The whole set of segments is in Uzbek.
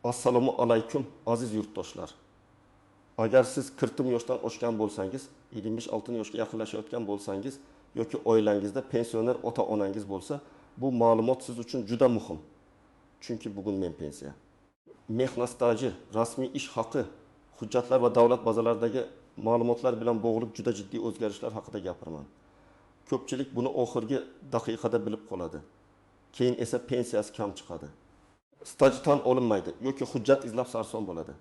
Assalomu alaykum aziz yurtdoshlar. Agar siz 40 yoshdan oshgan bo'lsangiz, 26 yoshga yaqinlashayotgan bo'lsangiz yoki oilangizda pensioner ota-onangiz bo'lsa, bu ma'lumot siz uchun juda muhim. Chunki bugun men pensiya. Mehnat staji, rasmiy ish haqi, hujjatlar va davlat bazalaridagi ma'lumotlar bilan bog'liq juda jiddiy o'zgarishlar haqida gapiraman. Ko'pchilik buni oxirgi daqiqada bilib qoladi. Keyin esa pensiyasi kam chiqadi. Staj tan olinmaydi yoki hujjat izlab sarson bo'ladi.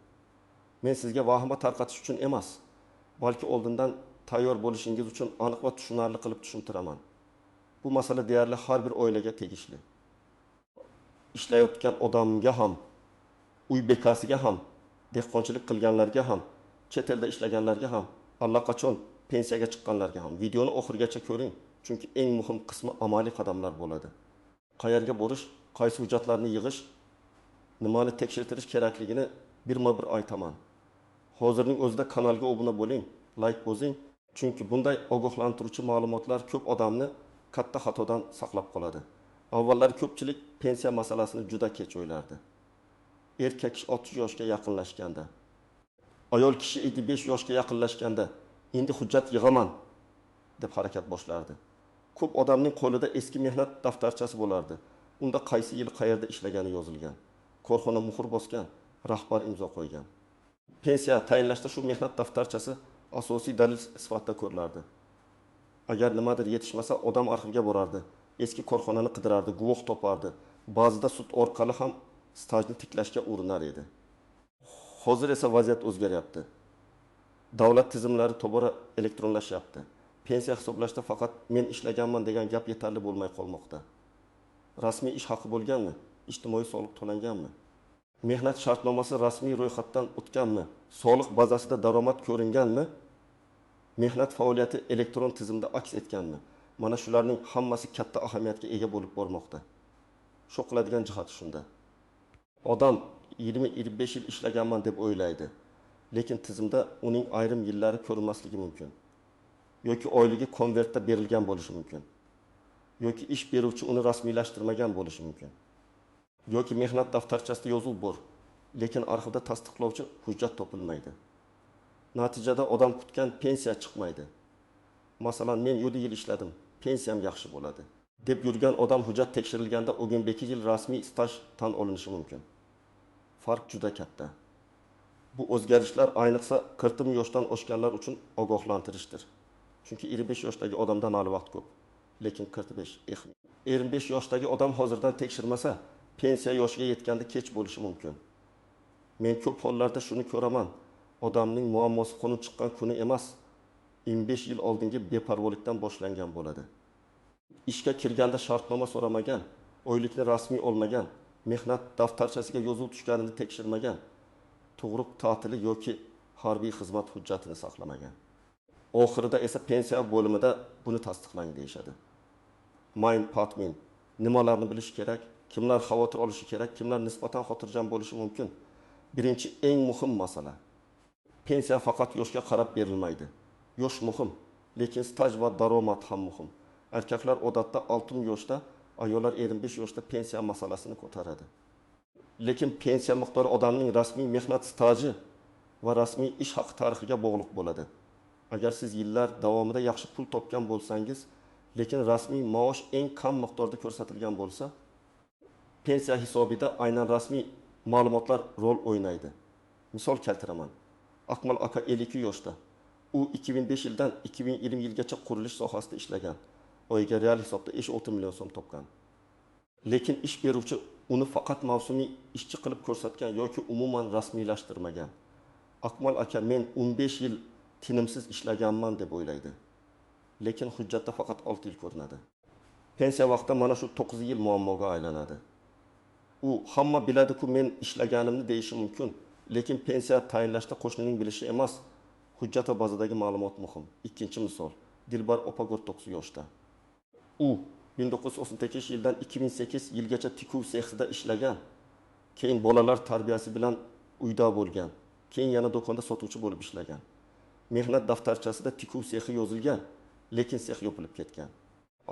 Men sizga vahima tarqatish uchun emas, balki oldindan tayyor bo'lishingiz uchun aniq va tushunarli qilib tushuntiraman. Bu masala deyarli har bir oilaga tegishli. Ishlayotgan odamga ham, uy bekasiga ham, dehqonchilik qilganlarga ham, chet elda ishlaganlarga ham, allaqachon pensiyaga chiqqanlarga ham videoni oxirigacha ko'ring, chunki eng muhim qismi amaliy qadamlar bo'ladi. Qayerga borish, qaysi hujjatlarni yig'ish, nimani tekshirtirish kerakligini birma-bir aytaman. Hozirning o'zida kanalga obuna bo'ling, like bosing, chunki bunday ogohlantiruvchi ma'lumotlar ko'p odamni katta xatodan saqlab qoladi. Avvallari ko'pchilik pensiya masalasini juda kech o'ylardi. Erkak kishi 60 yoshga yaqinlashganda, ayol kishi 55 yoshga yaqinlashganda endi hujjat yig'aman deb harakat boshlardi. Ko'p odamning qo'lida eski mehnat daftarchasi bo'lardi. Unda qaysi yil qayerda ishlagani yozilgan, korxona muhr bosgan, rahbar imzo qo'ygan. Pensiya tayinlashda shu mehnat daftarchasi asosiy dalil sifatida ko'rilardi. Agar nimadir yetishmasa, odam arxivga borardi, eski korxonani qidirardi, guvoh topardi. Ba'zida sud orqali ham stajni tiklashga urinar edi. Hozir esa vaziyat o'zgaryapti. Davlat tizimlari tobora elektronlashyapti. Pensiya hisoblashda faqat men ishlaganman degan gap yetarli bo'lmay qolmoqda. Rasmiy ish haqi bo'lganmi? Ijtimoiy soliq to'langanmi? Mehnat shartnomasi rasmiy ro'yxatdan o'tganmi? Soliq bazasida daromad ko'ringanmi? Mehnat faoliyati elektron tizimda aks etganmi? Mana shularning hammasi katta ahamiyatga ega bo'lib bormoqda. Shu qiladigan jihati shunda. Odam 20-25 yil ishlaganman deb o'ylaydi, lekin tizimda uning ayrim yillari ko'rinmasligi mumkin. Yoki oyligi konvertda berilgan bo'lishi mumkin. Yoki ish beruvchi uni rasmiylashtirmagan bo'lishi mumkin. Yoki mehnat daftarchasida yozuv bor, lekin arxivda tasdiqlovchi hujjat topilmaydi. Natijada odam kutgan pensiya chiqmaydi. Masalan, men 7 yil ishladim, pensiyam yaxshi bo'ladi deb yurgan odam hujjat tekshirilganda 12 yil rasmiy staj tan olinishi mumkin. Farq juda katta. Bu o'zgarishlar ayniqsa 40 yoshdan oshganlar uchun ogohlantirishdir. Chunki 25 yoshdagi odamdan hali vaqt ko'p, lekin 45 25 yoshdagi odam hozirdan tekshirmasa, pensiya yoshiga yetganda kech bo'lishi mumkin. Men ko'p hollarda shuni ko'raman. Odamning muammosi qo'nib chiqqan kuni emas, 25 yil oldingi beparvolikdan boshlangan bo'ladi. Ishga kirganda shartnoma so'ramagan, oylikni rasmiy olmagan, mehnat daftarchasiga yozuv tushganini tekshirmagan, tug'ruq ta'tili yoki harbiy xizmat hujjatini saqlamagan. Oxirida esa pensiya bo'limida buni tasdiqlang deyshadi. Mayn patmin, nimalarni bilish kerak, kimlar xavotir olishi kerak, kimlar nisbatan xotirjam bo'lishi mumkin. Birinchi eng muhim masala. Pensiya faqat yoshga qarab berilmaydi. Yosh muhim, lekin staj va daromad ham muhim. Erkaklar odatda 60 yoshda, ayollar 25 yoshda pensiya masalasini ko'taradi. Lekin pensiya miqdori odamning rasmiy mehnat staji va rasmiy ish haqi tarixiga bog'liq bo'ladi. Agar siz yillar davomida yaxshi pul topgan bo'lsangiz, lekin rasmiy maosh eng kam miqdorda ko'rsatilgan bo'lsa, pensiya hisobida aynan rasmiy ma'lumotlar rol o'ynaydi. Misol keltiraman. Akmal aka 52 yoshda. U 2005 yildan 2020 yilgacha qurilish sohasida ishlagan. Oyiga real hisobda 6 million so'm topgan. Lekin ish beruvchi uni faqat mavsumiy ishchi qilib ko'rsatgan yoki umuman rasmiylashtirmagan. Akmal aka men 15 yil tinimsiz ishlaganman deb o'ylaydi. Lekin hujjatda faqat 6 yil ko'rinadi. Pensiya vaqtida mana shu 9 yil muammoga aylanadi. U hamma biladi-ku men ishlaganimni deyishi mumkin, lekin pensiya tayinlashda qo'shnining bilishi emas, hujjat bazadagi ma'lumot muhim. Ikkinchi misol, Dilbar opa 49 yoshda. U 1938 yildan 2008 yilgacha tikuv sexida ishlagan. Keyin bolalar tarbiyasi bilan uyda bo'lgan. Keyin yana do'konda sotuvchi bo'lib ishlagan. Mehnat daftarchasida tikuv sexi yozilgan, lekin sex yopilib ketgan.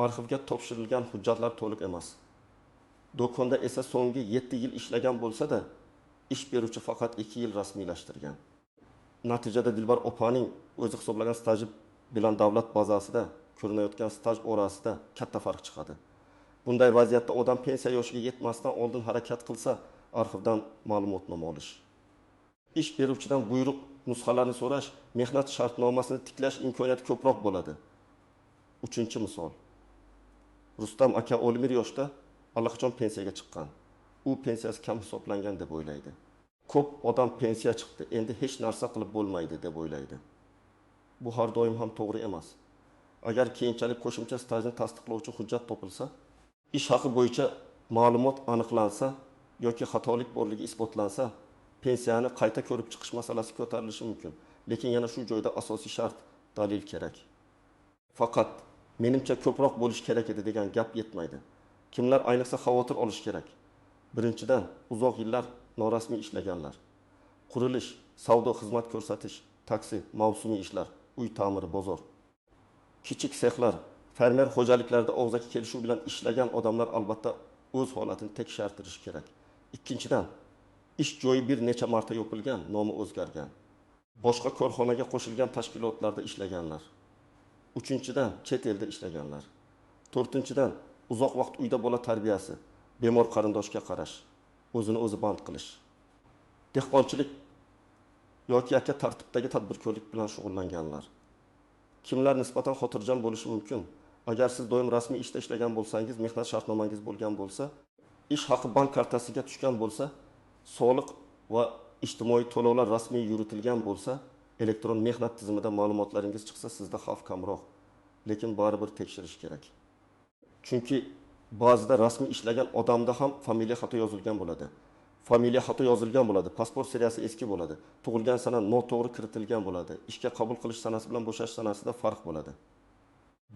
Arxivga topshirilgan hujjatlar to'liq emas. Do'konda esa so'nggi 7 yil ishlagan bo'lsa-da, ish beruvchi faqat 2 yil rasmiylashtirgan. Natijada Dilbar opaning o'zi hisoblagan staji bilan davlat bazasida ko'rinayotgan staj orasida katta farq chiqadi. Bunday vaziyatda odam pensiya yoshiga yetmasdan oldin harakat qilsa, arxivdan ma'lumotnoma olish. Ish beruvchidan buyruq nusxalarini so'rash, mehnat shartnomasini tiklash imkoniyati ko'proq bo'ladi. 3-misol. Rustam aka 11 yoshda allaqachon pensiyaga chiqqan. U pensiyasi kam hisoblangan deb o'ylaydi. Ko'p odam pensiya chiqdi, endi hech narsa qilib bo'lmaydi deb o'ylaydi. Bu har doim ham to'g'ri emas. Agar keyinchalik qo'shimcha stajni tasdiqlovchi hujjat topilsa, ish haqi bo'yicha ma'lumot aniqlansa yoki xatolik borligi isbotlansa, pensiyani qayta ko'rib chiqish masalasi ko'tarilishi mumkin. Lekin yana shu joyda asosiy shart dalil kerak. Faqat menimcha ko'proq bo'lish kerak edi degan gap yetmaydi. Kimlar ayniqsa xavotir olish kerak? Birinchidan, uzoq yillar norasmiy ishlaganlar. Qurilish, savdo, xizmat ko'rsatish, taksi, mavsumiy ishlar, uy ta'miri, bozor. Kichik sexlar, fermer xo'jaliklarida og'zaki kelishuv bilan ishlagan odamlar albatta o'z holatini tekshirdirish kerak. Ikkinchidan, ish joyi bir necha marta yopilgan, nomi o'zgargan. Boshqa korxonaga qo'shilgan tashkilotlarda ishlaganlar. Uchinchidan, chet elda ishlaganlar. To'rtinchidan, uzoq vaqt uyda bola tarbiyasi, bemor qarindoshga qarash, o'zini o'zi band qilish. Dehqonchilik yoki aka tartibdagi tadbirkorlik bilan shug'ullanganlar. Kimlar nisbatan xotirjam bo'lishi mumkin? Agar siz doim rasmiy ishda ishlagan bo'lsangiz, mehnat shartnomangiz bo'lgan bo'lsa, ish haqi bank kartasiga tushgan bo'lsa, soliq va ijtimoiy to'lovlar rasmiy yuritilgan bo'lsa, elektron mehnat tizimida ma'lumotlaringiz chiqsa, sizda xavf kamroq. Lekin baribir tekshirish kerak. Chunki ba'zida rasmiy ishlagan odamda ham familiya xato yozilgan bo'ladi. Familiya xato yozilgan bo'ladi, pasport seriyasi eski bo'ladi, tug'ilgan sana noto'g'ri kiritilgan bo'ladi, ishga qabul qilish sanasi bilan bo'shash sanasida farq bo'ladi.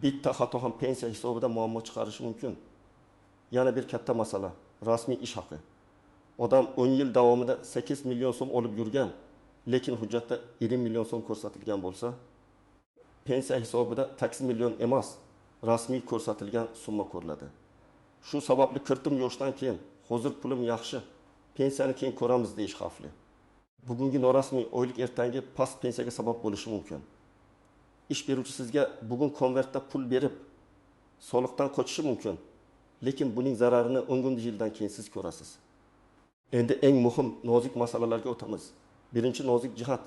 Bitta xato ham pensiya hisobida muammo chiqarishi mumkin. Yana bir katta masala, rasmiy ish haqi. Odam 10 yil davomida 8 million so'm olib yurgan, lekin hujjatda 20 million so'm ko'rsatilgan bo'lsa, pensiya hisobida 8 million emas, rasmiy ko'rsatilgan summa ko'riladi. Shu sababli kiritim yoshdan keyin, hozir pulim yaxshi, pensiyani keyin ko'ramiz deyish xavfli. Bugungi norasmiy oylik ertangi past pensiyaga sabab bo'lishi mumkin. Ish beruvchi sizga bugun konvertda pul berib, soliqdan qochishi mumkin, lekin buning zararini 10 yildan keyin siz ko'rasiz. Endi eng muhim nozik masalalarga o'tamiz. Birinchi nozik jihat,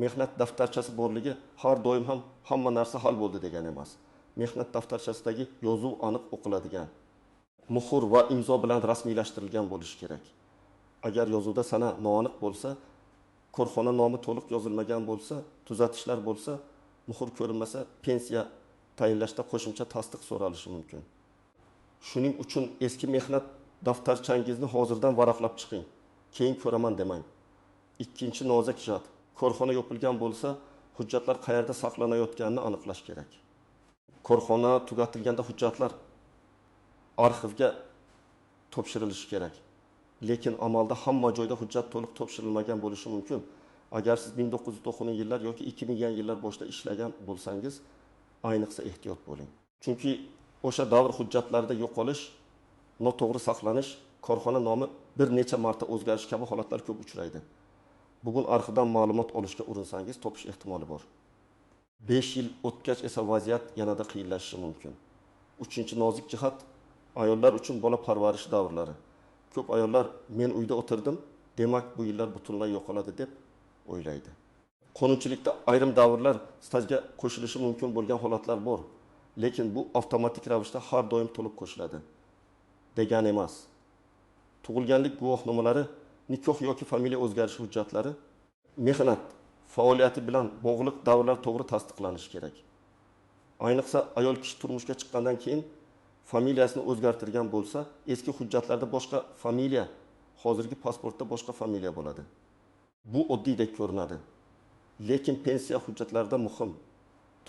mehnat daftarchasi borligi har doim ham hamma narsa hal bo'ldi degan emas. Mehnat daftarchasidagi yozuv aniq o'qiladigan, muhr va imzo bilan rasmiylashtirilgan bo'lishi kerak. Agar yozuvda sana noaniq bo'lsa, korxona nomi to'liq yozilmagan bo'lsa, tuzatishlar bo'lsa, muhr ko'rinmasa, pensiya tayinlashda qo'shimcha tasdiq so'ralishi mumkin. Shuning uchun eski mehnat daftarchangizni hozirdan varaqlab chiqing. Keyin ko'raman demang. Ikkinchi nozik jihat, korxona yopilgan bo'lsa, hujjatlar qayerda saqlanayotganini aniqlash kerak. Korxona tugatilganda hujjatlar arxivga topshirilishi kerak. Lekin amalda hamma joyda hujjat to'liq topshirilmagan bo'lishi mumkin. Agar siz 1990-yillar yoki 2000-yillar boshida ishlagan bo'lsangiz, ayniqsa ehtiyot bo'ling. Chunki o'sha davr hujjatlarida yo'qolish, noto'g'ri saqlanish, korxona nomi bir necha marta o'zgarish kabi holatlar ko'p uchraydi. Bugun arxivdan ma'lumot olishga urinsangiz, topish ehtimoli bor. 5 yil o'tgach esa vaziyat yanada qiyinlashishi mumkin. Uchinchi nozik jihat, ayollar uchun bola parvarishi davrlari. Ko'p ayollar men uyda o'tirdim, demak bu yillar butunlay yo'qoladi deb o'ylaydi. Qonunchilikda ayrim davrlar stajga qo'shilishi mumkin bo'lgan holatlar bor, lekin bu avtomatik ravishda har doim to'lib qo'shiladi degan emas. Tug'ilganlik guvohnomalari, nikoh yoki familiya o'zgarishi hujjatlari mehnat faoliyati bilan bog'liq davrlar to'g'ri tasdiqlanishi kerak. Ayniqsa ayol kishi turmushga chiqqandan keyin familiyasini o'zgartirgan bo'lsa, eski hujjatlarda boshqa familiya, hozirgi pasportda boshqa familiya bo'ladi. Bu oddiydek ko'rinadi. Lekin pensiya hujjatlarida muhim.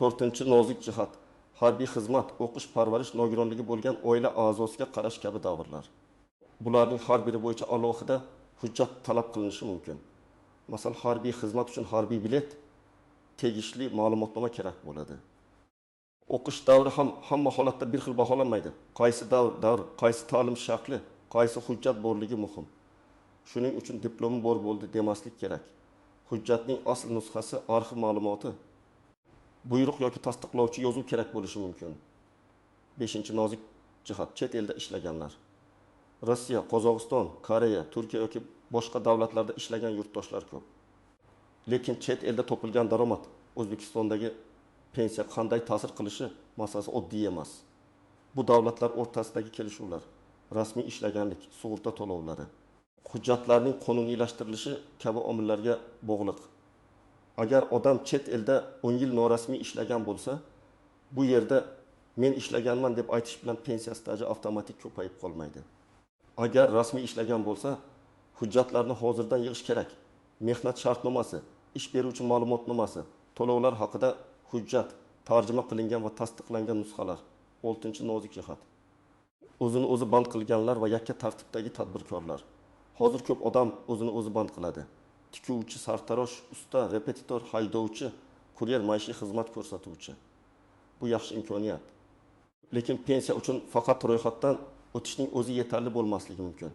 4-nozik jihat, harbiy xizmat, o'qish, parvarish nogironligi bo'lgan oila a'zosiga qarash kabi davrlar. Bularning har biri bo'yicha alohida hujjat talab qilinishi mumkin. Masalan, harbiy xizmat uchun harbiy bilet, tegishli ma'lumotnoma kerak bo'ladi. O'qish davri ham hamma holatda bir xil baholanmaydi. Qaysi davr, qaysi ta'lim shakli, qaysi hujjat borligi muhim. Shuning uchun diplomi bor bo'ldi demaslik kerak. Hujjatning asl nusxasi arxiv ma'lumoti, buyruq yoki tasdiqlovchi yozuv kerak bo'lishi mumkin. 5-nozik jihat chet elda ishlaganlar. Rossiya, Qozog'iston, Koreya, Turkiya yoki boshqa davlatlarda ishlagan yurtdoshlar ko'p. Lekin chet elda topilgan daromad O'zbekistondagi pensiya qanday ta'sir qilishi masalasi oddiy emas. Bu davlatlar o'rtasidagi kelishuvlar, rasmiy ishlaganlik, sug'urta to'lovlari, hujjatlarning qonuniylashtirilishi kabi omillarga bog'liq. Agar odam chet elda 10 yil norasmiy ishlagan bo'lsa, bu yerda men ishlaganman deb aytish bilan pensiya staji avtomatik ko'payib qolmaydi. Agar rasmiy ishlagan bo'lsa, hujjatlarni hozirdan yig'ish kerak. Mehnat shartnomasi, ish beruvchi ma'lumotnomasi, to'lovlar haqida hujjat, tarjima qilingan va tasdiqlangan nusxalar. 6-nozik jihat. O'zini o'zi band qilganlar va yakka tartibdagi tadbirkorlar. Hozir ko'p odam o'zini o'zi band qiladi. Tikuvchi, sartarosh, usta, repetitor, haydovchi, kuryer, maishiy xizmat ko'rsatuvchi. Bu yaxshi imkoniyat. Lekin pensiya uchun faqat ro'yxatdan o'tishning o'zi yetarli bo'lmasligi mumkin.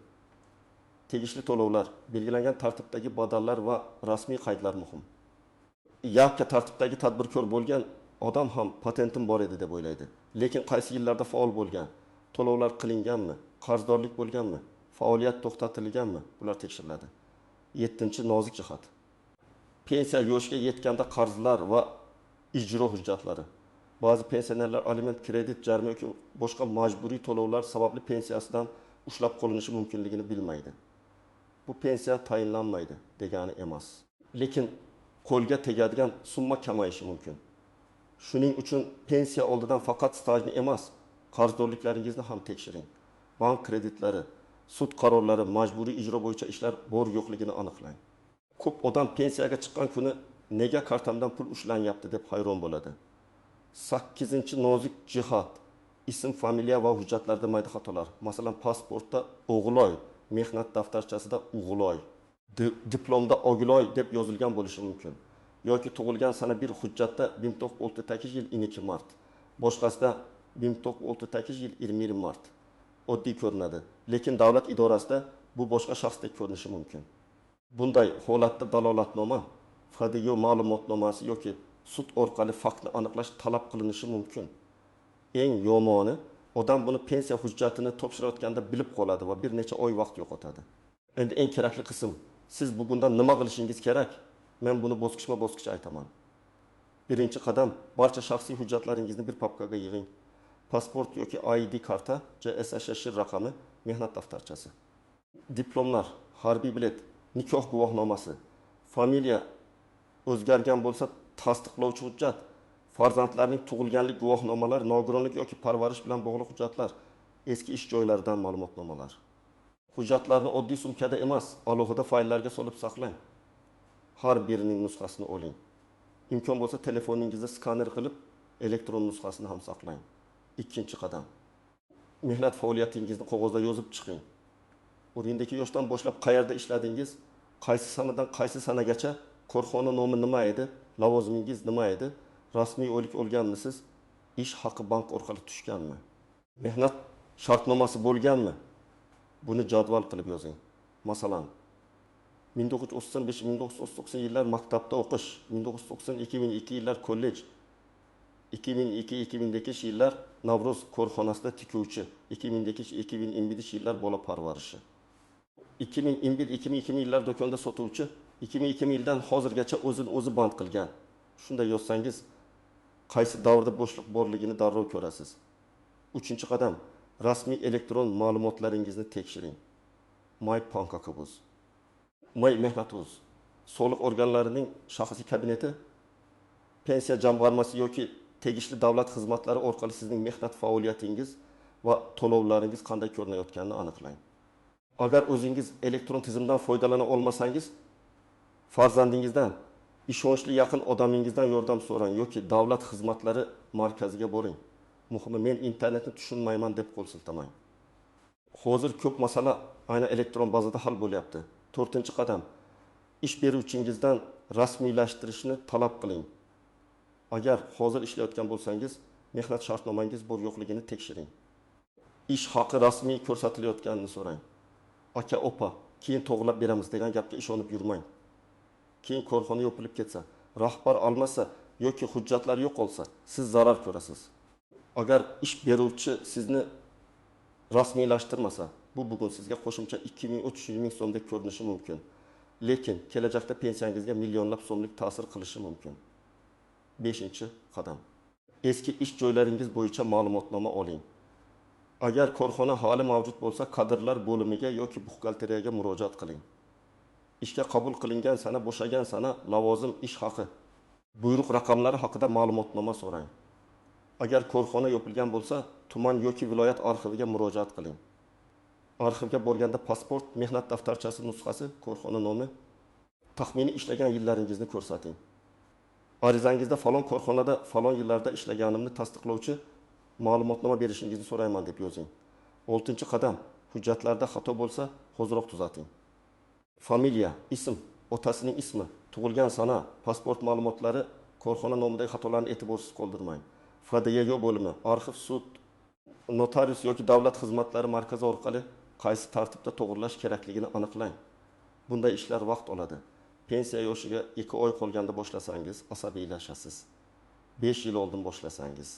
Tegishli to'lovlar, belgilangan tartibdagi badallar va rasmiy qaydlar muhim. Yakka tartibdagi tadbirkor bo'lgan odam ham patentim bor edi deb o'ylaydi. Lekin qaysi yillarda faol bo'lgan, to'lovlar qilinganmi, qarzdorlik bo'lganmi, faoliyat to'xtatilganmi, bular tekshiriladi. 7-nozik jihat. Pensiya yoshga yetganda qarzlar va ijro hujjatlari. Ba'zi pensionerlar aliment, kredit, jarima yoki boshqa majburiy to'lovlar sababli pensiyasidan ushlab qolinishi mumkinligini bilmaydi. Bu pensiya tayinlanmaydi degani emas. Lekin qo'lga tegadigan summa kamayishi mumkin. Shuning uchun pensiya oldidan faqat stajni emas, qarzdorliklaringizni ham tekshiring. Bank kreditlari, sud qarorlari, majburiy ijro bo'yicha ishlar bor yo'qligini aniqlang. Ko'p odam pensiyaga chiqqan kuni nega kartamdan pul ushlanyapti deb hayron bo'ladi. 8-nozik jihat. Ism, familiya va hujjatlarda mayda xatolar. Masalan, pasportda O'g'iloy, mehnat daftarchasida O'g'iloy, diplomda Ogiloy deb yozilgan bo'lishi mumkin. Yoki tug'ilgan sana bir hujjatda 1968 yil 2 mart, boshqasida 1968 yil 20 mart. Oddiy ko'rinadi, lekin davlat idorasida bu boshqa shaxsdek ko'rinishi mumkin. Bunday holatda dalolatnoma, FDG ma'lumotnomasi yoki sud orqali faktni aniqlash talab qilinishi mumkin. Eng yomoni, odam buni pensiya hujjatini topshirayotganda bilib qoladi va bir necha oy vaqt yo'qotadi. Endi eng kerakli qism, siz bugundan nima qilishingiz kerak? Men buni bosqichma-bosqich aytaman. Birinchi qadam, barcha shaxsiy hujjatlaringizni bir papkaga yig'ing. Pasport yoki ID karta, JSHSH raqami, mehnat daftarchasi. Diplomlar, harbiy bilet, nikoh guvohnomasi, familiya o'zgargan bo'lsa tasdiqlovchi hujjat, farzandlarning tug'ilganlik guvohnomalari, nogironlik yoki parvarish bilan bog'liq hujjatlar, eski ish joylaridan ma'lumotnomalar. Hujjatlarni oddiy sumkada emas, alohida fayllarga solib saqlang. Har birining nusxasini oling. Imkon bo'lsa telefoningizda skaner qilib, elektron nusxasini ham saqlang. 2-qadam. Mehnat faoliyatingizni qog'ozda yozib chiqing. O'rindagi yoshdan boshlab qayerda ishladingiz, qaysi sanadan qaysi sanagacha, korxona nomi nima edi, lavozimingiz nima edi, rasmiy oylik olganmisiz, ish haqi bank orqali tushganmi? Mehnat shartnomasi bo'lganmi? Buni jadval qilib yozing. Masalan, 1935-1939 yillar maktabda o'qish, 1990-2002 yillar kollej, 2002-2002 yillar Navro'z korxonasida tikuvchi, 2002-2011 yillar bola parvarishi, 2001-2002 yillar do'konda sotuvchi, 2002 yildan hozirgacha o'zini o'zi band qilgan. Shunday yozsangiz, qaysi davrda bo'shliq borligini darrov ko'rasiz. 3-qadam, rasmiy elektron ma'lumotlaringizni tekshiring. MyPankakabuz, MyMehnatuz, soliq organlarining shaxsiy kabineti, pensiya jamg'armasi yoki tegishli davlat xizmatlari orqali sizning mehnat faoliyatingiz va to'lovlaringiz qanday ko'rinayotganini aniqlang. Agar o'zingiz elektron tizimdan foydalana olmasangiz, farzandingizdan, ishonchli yaqin odamingizdan yordam so'rang yoki davlat xizmatlari markaziga boring. Muhimi, men internetni tushunmayman deb qo'l siltamang. Hozir ko'p masala aynan elektron bazada hal bo'lyapti. 4-qadam, ish beruvchingizdan rasmiylashtirishni talab qiling. Agar hozir ishlayotgan bo'lsangiz, mehnat shartnomangiz bor yo'qligini tekshiring. Ish haqi rasmiy ko'rsatilayotganini so'rang. Aka, opa, keyin to'g'rilab beramiz degan gapga ishonib yurmang. Keyin korxona yopilib ketsa, rahbar olmasa yoki hujjatlar yo'q olsa, siz zarar ko'rasiz. Agar ish beruvchi sizni rasmiylashtirmasa, bu bugun sizga qo'shimcha 2000-3000 ming so'mdek ko'rinishi mumkin. Lekin kelajakda pensiyangizga millionlab so'mlik ta'sir qilishi mumkin. 5-qadam. Eski ish joylaringiz bo'yicha ma'lumotnoma oling. Agar korxona hali mavjud bo'lsa, kadrlar bo'limiga yoki buxgalteriyaga murojaat qiling. Ishga qabul qilingan sana, bo'shagan sana, lavozim, ish haqi, buyruq raqamlari haqida ma'lumotnoma so'rang. Agar korxona yopilgan bo'lsa, tuman yoki viloyat arxiviga murojaat qiling. Arxivga borganda pasport, mehnat daftarchasi nusxasi, korxona nomi, taxminiy ishlagan yillaringizni ko'rsating. Arizangizda falon korxonada falon yillarda ishlaganimni tasdiqlovchi ma'lumotnoma berishingizni so'rayman deb yozing. 6-qadam. Hujjatlarda xato bo'lsa, hoziroq tuzating. Familiya, ism, otasining ismi, tug'ilgan sana, pasport ma'lumotlari, korxona nomidagi xatolarni e'tiborsiz qoldirmang. FDYO bo'limi, arxiv, sud, notarius yoki davlat xizmatlari markazi orqali qaysi tartibda to'g'irlash kerakligini aniqlang. Bunday ishlar vaqt oladi. Pensiya yoshiga 2 oy qolganda boshlasangiz, asabiylashasiz. 5 yil oldin boshlasangiz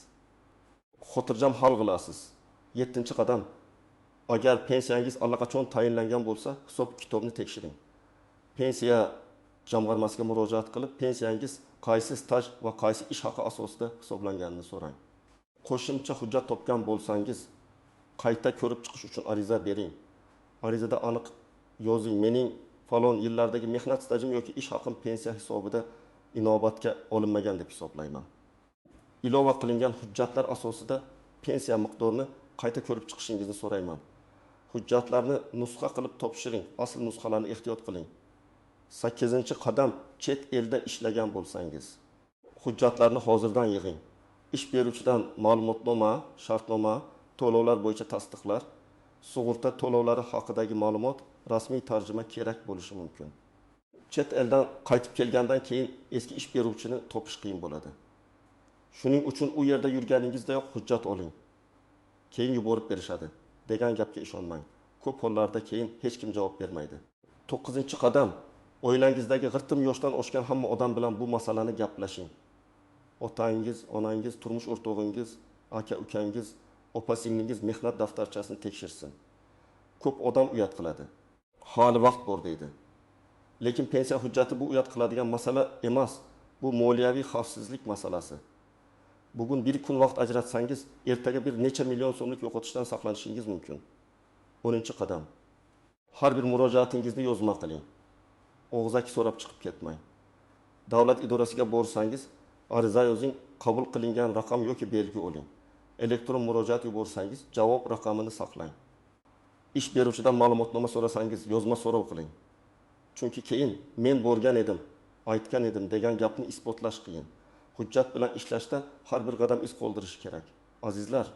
xotirjam hal qilasiz. 7-qadam. Agar pensiyangiz allaqachon tayinlangan bo'lsa, hisob kitobni tekshiring. Pensiya jamg'armasiga murojaat qilib, pensiyangiz qaysi staj va qaysi ish haqi asosida hisoblanganini so'rang. Qo'shimcha hujjat topgan bo'lsangiz, qayta ko'rib chiqish uchun ariza bering. Arizada aniq yozing, mening falon yillardagi mehnat stajim yoki ish haqim pensiya hisobida inobatga olinmagan deb hisoblayman. Ilova qilingan hujjatlar asosida pensiya miqdorini qayta ko'rib chiqishingizni so'rayman. Hujjatlarni nusxa qilib topshiring, asl nusxalarni ehtiyot qiling. 8-qadam. Chet elda ishlagan bo'lsangiz, hujjatlarni hozirdan yig'ing. Ish beruvchidan ma'lumotnoma, shartnoma, to'lovlar bo'yicha tasdiqlar, sug'urta to'lovlari haqidagi ma'lumot, rasmiy tarjima kerak bo'lishi mumkin. Chet eldan qaytib kelgandan keyin eski ish beruvchini topish qiyin bo'ladi. Shuning uchun u yerda yurganingizdayoq hujjat oling. Keyin yuborib berishadi degan gapga ishonmang. Ko'p hollarda keyin hech kim javob bermaydi. 9-qadam. Oilangizdagi g'irtim yoshdan oshgan hamma odam bilan bu masalani gaplashing. Otangiz, onangiz, turmush o'rtog'ingiz, aka-ukangiz, opa-singlingiz mehnat daftarchasini tekshirsin. Ko'p odam uyat qiladi. Hali vaqt bor deydi. Lekin pensiya hujjati bu uyat qiladigan masala emas. Bu moliyaviy xavfsizlik masalasi. Bugun bir kun vaqt ajratsangiz, ertaga bir necha million so'mlik yo'qotishdan saqlanishingiz mumkin. 10-qadam. Har bir murojaatingizni yozma qiling. Og'zaki so'rab chiqib ketmang. Davlat idorasiga borsangiz, ariza yozing, qabul qilingan raqam yoki belgi oling. Elektron murojaat yuborsangiz, javob raqamini saqlang. Ish beruvchidan ma'lumotnoma so'rasangiz, yozma so'rov qiling. Chunki keyin men borgan edim, aytgan edim degan gapni isbotlash qiyin. Hujjat bilan ishlashda har bir qadam iz qoldirish kerak. Azizlar,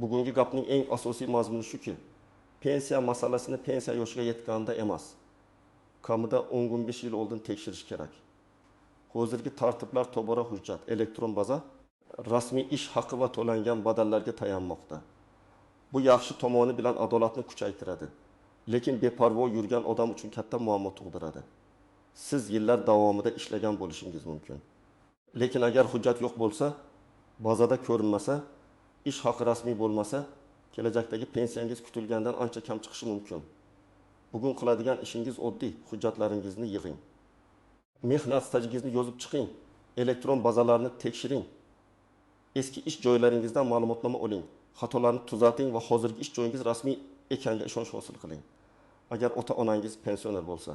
bugungi gapning eng asosiy mazmuni shuki, pensiya masalasini pensiya yoshiga yetganda emas, kamida 10-15 yil oldin tekshirish kerak. Hozirgi tartiblar tobora hujjat, elektron baza, rasmiy ish haqi va to'langan badallarga tayanmoqda. Bu yaxshi tomoni bilan adolatni kuchaytiradi, lekin beparvo yurgan odam uchun katta muammo tug'diradi. Siz yillar davomida ishlagan bo'lishingiz mumkin. Lekin agar hujjat yo'q bo'lsa, bazada ko'rinmasa, ish haqi rasmiy bo'lmasa, kelajakdagi pensiyangiz kutilgandan ancha kam chiqishi mumkin. Bugun qiladigan ishingiz oddiy, hujjatlaringizni yig'ing. Mehnat stajingizni yozib chiqing, elektron bazalarni tekshiring. Eski ish joylaringizdan ma'lumotnoma oling, xatolarni tuzating va hozirgi ish joyingiz rasmiy ekaniga ishonch hosil qiling. Agar ota-onangiz pensioner bo'lsa,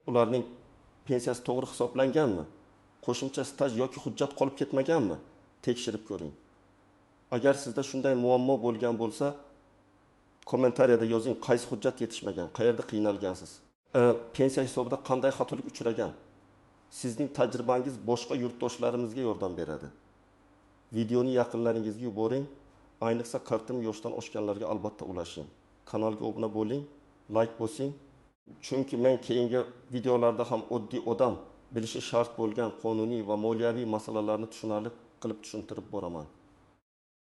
ularning pensiyasi to'g'ri hisoblanganmi? Qo'shimcha staj yoki hujjat qolib ketmaganmi? Tekshirib ko'ring. Agar sizda shunday muammo bo'lgan bo'lsa, kommentariyada yozing, qaysi hujjat yetishmagan, qayerda qiynalgansiz. Pensiya hisobida qanday xatolik uchragan? Sizning tajribangiz boshqa yurtdoshlarimizga yordam beradi. Videoni yaqinlaringizga yuboring, ayniqsa qartim yoshdan oshganlarga albatta ulashing. Kanalga obuna bo'ling, like bosing. Chunki men keyingi videolarda ham oddiy odam bilishi shart bo'lgan qonuniy va moliyaviy masalalarni tushunarli qilib tushuntirib boraman.